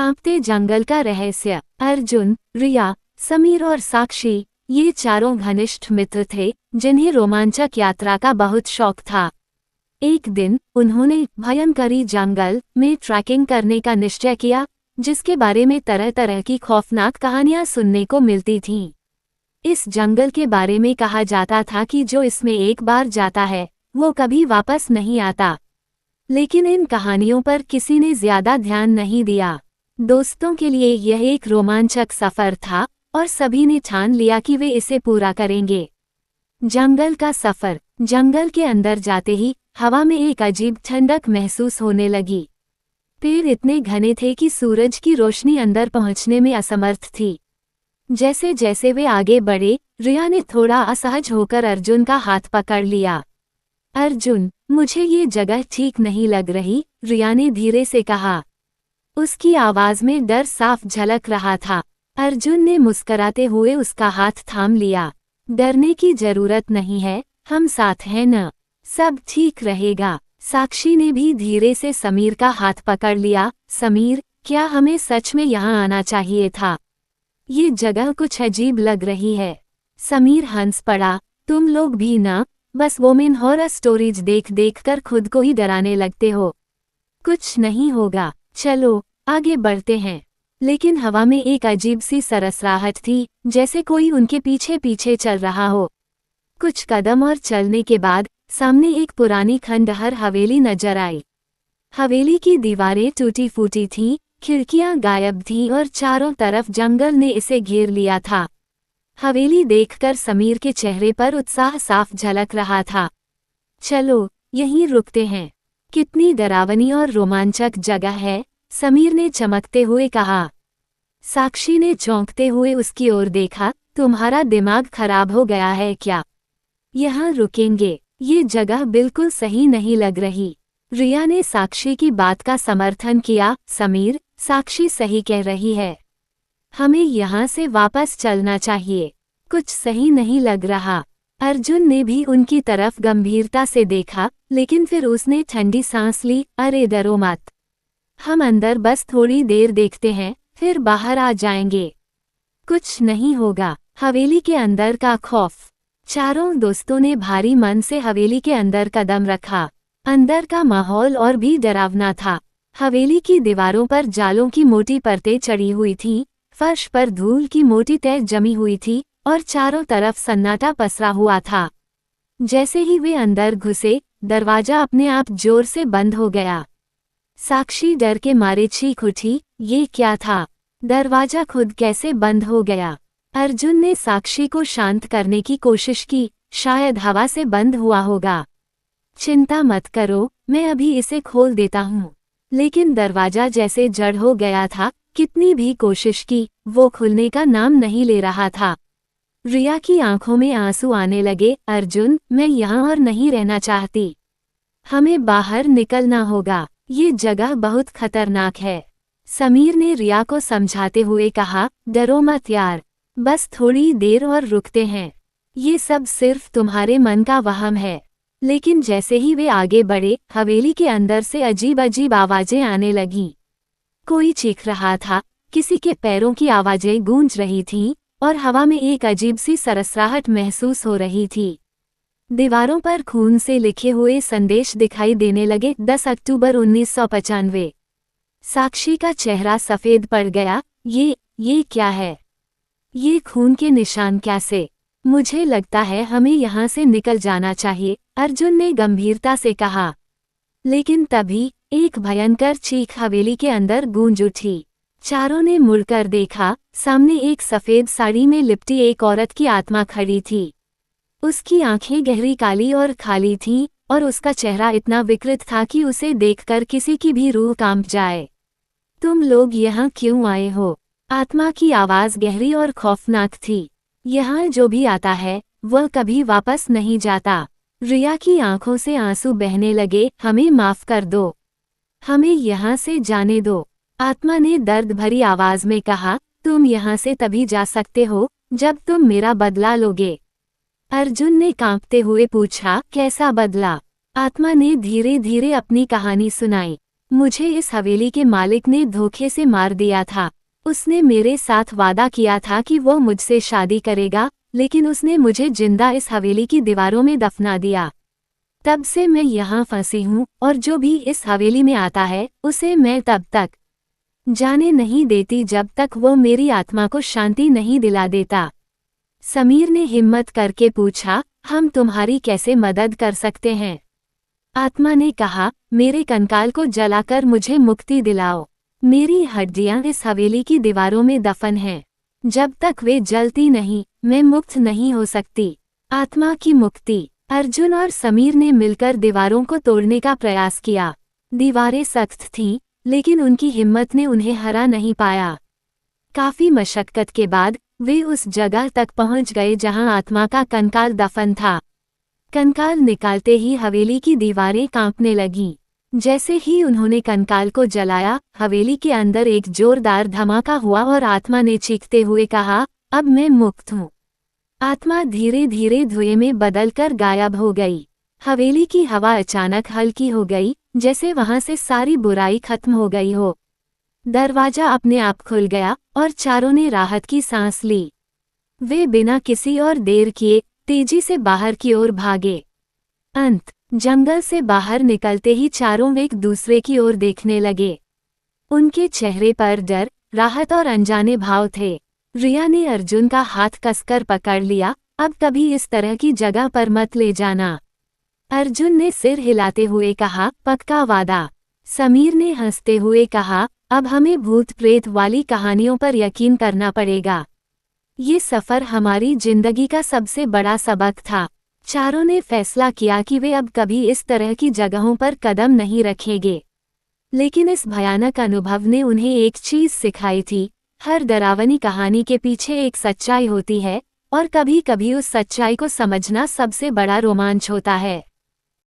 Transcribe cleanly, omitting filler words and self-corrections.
कांपते जंगल का रहस्य। अर्जुन, रिया, समीर और साक्षी ये चारों घनिष्ठ मित्र थे जिन्हें रोमांचक यात्रा का बहुत शौक था। एक दिन उन्होंने भयंकरी जंगल में ट्रैकिंग करने का निश्चय किया, जिसके बारे में तरह तरह की खौफनाक कहानियां सुनने को मिलती थीं। इस जंगल के बारे में कहा जाता था कि जो इसमें एक बार जाता है वो कभी वापस नहीं आता। लेकिन इन कहानियों पर किसी ने ज्यादा ध्यान नहीं दिया। दोस्तों के लिए यह एक रोमांचक सफर था और सभी ने ठान लिया कि वे इसे पूरा करेंगे। जंगल का सफर। जंगल के अंदर जाते ही हवा में एक अजीब ठंडक महसूस होने लगी। पेड़ इतने घने थे कि सूरज की रोशनी अंदर पहुंचने में असमर्थ थी। जैसे जैसे वे आगे बढ़े, रिया ने थोड़ा असहज होकर अर्जुन का हाथ पकड़ लिया। अर्जुन, मुझे ये जगह ठीक नहीं लग रही, रिया ने धीरे से कहा। उसकी आवाज में डर साफ झलक रहा था। अर्जुन ने मुस्कुराते हुए उसका हाथ थाम लिया। डरने की जरूरत नहीं है, हम साथ हैं न, सब ठीक रहेगा। साक्षी ने भी धीरे से समीर का हाथ पकड़ लिया। समीर, क्या हमें सच में यहाँ आना चाहिए था? ये जगह कुछ अजीब लग रही है। समीर हंस पड़ा। तुम लोग भी ना बस वोमेन हॉरर स्टोरीज देख देख कर खुद को ही डराने लगते हो। कुछ नहीं होगा, चलो आगे बढ़ते हैं। लेकिन हवा में एक अजीब सी सरसराहट थी, जैसे कोई उनके पीछे पीछे चल रहा हो। कुछ कदम और चलने के बाद सामने एक पुरानी खंडहर हवेली नजर आई। हवेली की दीवारें टूटी फूटी थीं, खिड़कियां गायब थीं और चारों तरफ जंगल ने इसे घेर लिया था। हवेली देखकर समीर के चेहरे पर उत्साह साफ झलक रहा था। चलो यहीं रुकते हैं। कितनी डरावनी और रोमांचक जगह है, समीर ने चमकते हुए कहा। साक्षी ने चौंकते हुए उसकी ओर देखा। तुम्हारा दिमाग खराब हो गया है क्या? यहाँ रुकेंगे, ये जगह बिल्कुल सही नहीं लग रही। रिया ने साक्षी की बात का समर्थन किया। समीर, साक्षी सही कह रही है, हमें यहाँ से वापस चलना चाहिए, कुछ सही नहीं लग रहा। अर्जुन ने भी उनकी तरफ गंभीरता से देखा, लेकिन फिर उसने ठंडी सांस ली। अरे डरो मत, हम अंदर बस थोड़ी देर देखते हैं, फिर बाहर आ जाएंगे, कुछ नहीं होगा। हवेली के अंदर का खौफ। चारों दोस्तों ने भारी मन से हवेली के अंदर कदम रखा। अंदर का माहौल और भी डरावना था। हवेली की दीवारों पर जालों की मोटी परतें चढ़ी हुई थीं, फर्श पर धूल की मोटी तह जमी हुई थी और चारों तरफ सन्नाटा पसरा हुआ था। जैसे ही वे अंदर घुसे, दरवाजा अपने आप जोर से बंद हो गया। साक्षी डर के मारे चीख उठी। ये क्या था? दरवाजा खुद कैसे बंद हो गया? अर्जुन ने साक्षी को शांत करने की कोशिश की। शायद हवा से बंद हुआ होगा। चिंता मत करो, मैं अभी इसे खोल देता हूँ। लेकिन दरवाजा जैसे जड़ हो गया था। कितनी भी कोशिश की, वो खुलने का नाम नहीं ले रहा था। रिया की आंखों में आंसू आने लगे। अर्जुन, मैं यहाँ और नहीं रहना चाहती, हमें बाहर निकलना होगा, ये जगह बहुत खतरनाक है। समीर ने रिया को समझाते हुए कहा। डरो मत यार, बस थोड़ी देर और रुकते हैं, ये सब सिर्फ तुम्हारे मन का वहम है। लेकिन जैसे ही वे आगे बढ़े, हवेली के अंदर से अजीब अजीब आवाजें आने लगीं। कोई चीख रहा था, किसी के पैरों की आवाजें गूंज रही थीं और हवा में एक अजीब सी सरसराहट महसूस हो रही थी। दीवारों पर खून से लिखे हुए संदेश दिखाई देने लगे। 10 अक्टूबर 1995। साक्षी का चेहरा सफेद पड़ गया। ये क्या है? ये खून के निशान कैसे? मुझे लगता है हमें यहाँ से निकल जाना चाहिए, अर्जुन ने गंभीरता से कहा। लेकिन तभी एक भयंकर चीख हवेली के अंदर गूंज उठी। चारों ने मुड़कर देखा। सामने एक सफेद साड़ी में लिपटी एक औरत की आत्मा खड़ी थी। उसकी आंखें गहरी काली और खाली थीं और उसका चेहरा इतना विकृत था कि उसे देखकर किसी की भी रूह कांप जाए। तुम लोग यहाँ क्यों आए हो? आत्मा की आवाज गहरी और खौफनाक थी। यहाँ जो भी आता है वह कभी वापस नहीं जाता। रिया की आंखों से आंसू बहने लगे। हमें माफ कर दो, हमें यहाँ से जाने दो, आत्मा ने दर्द भरी आवाज में कहा। तुम यहाँ से तभी जा सकते हो जब तुम मेरा बदला लोगे। अर्जुन ने कांपते हुए पूछा। कैसा बदला? आत्मा ने धीरे धीरे अपनी कहानी सुनाई। मुझे इस हवेली के मालिक ने धोखे से मार दिया था। उसने मेरे साथ वादा किया था कि वो मुझसे शादी करेगा, लेकिन उसने मुझे जिंदा इस हवेली की दीवारों में दफना दिया। तब से मैं यहाँ फंसी हूँ और जो भी इस हवेली में आता है उसे मैं तब तक जाने नहीं देती जब तक वो मेरी आत्मा को शांति नहीं दिला देता। समीर ने हिम्मत करके पूछा, हम तुम्हारी कैसे मदद कर सकते हैं? आत्मा ने कहा, मेरे कंकाल को जलाकर मुझे मुक्ति दिलाओ। मेरी हड्डियां इस हवेली की दीवारों में दफन हैं। जब तक वे जलती नहीं, मैं मुक्त नहीं हो सकती। आत्मा की मुक्ति। अर्जुन और समीर ने मिलकर दीवारों को तोड़ने का प्रयास किया। दीवारें सख्त थीं, लेकिन उनकी हिम्मत ने उन्हें हरा नहीं पाया। काफी मशक्कत के बाद वे उस जगह तक पहुंच गए जहां आत्मा का कंकाल दफन था। कंकाल निकालते ही हवेली की दीवारें कांपने लगीं। जैसे ही उन्होंने कंकाल को जलाया, हवेली के अंदर एक जोरदार धमाका हुआ और आत्मा ने चीखते हुए कहा, अब मैं मुक्त हूँ। आत्मा धीरे धीरे धुएं में बदलकर गायब हो गई। हवेली की हवा अचानक हल्की हो गई, जैसे वहां से सारी बुराई खत्म हो गई हो। दरवाजा अपने आप खुल गया और चारों ने राहत की सांस ली। वे बिना किसी और देर किए तेजी से बाहर की ओर भागे। अंत। जंगल से बाहर निकलते ही चारों एक दूसरे की ओर देखने लगे। उनके चेहरे पर डर, राहत और अनजाने भाव थे। रिया ने अर्जुन का हाथ कसकर पकड़ लिया, अब कभी इस तरह की जगह पर मत ले जाना। अर्जुन ने सिर हिलाते हुए कहा, पक्का वादा। समीर ने हंसते हुए कहा, अब हमें भूत प्रेत वाली कहानियों पर यकीन करना पड़ेगा। ये सफ़र हमारी जिंदगी का सबसे बड़ा सबक था। चारों ने फैसला किया कि वे अब कभी इस तरह की जगहों पर कदम नहीं रखेंगे। लेकिन इस भयानक अनुभव ने उन्हें एक चीज़ सिखाई थी, हर डरावनी कहानी के पीछे एक सच्चाई होती है, और कभी कभी उस सच्चाई को समझना सबसे बड़ा रोमांच होता है।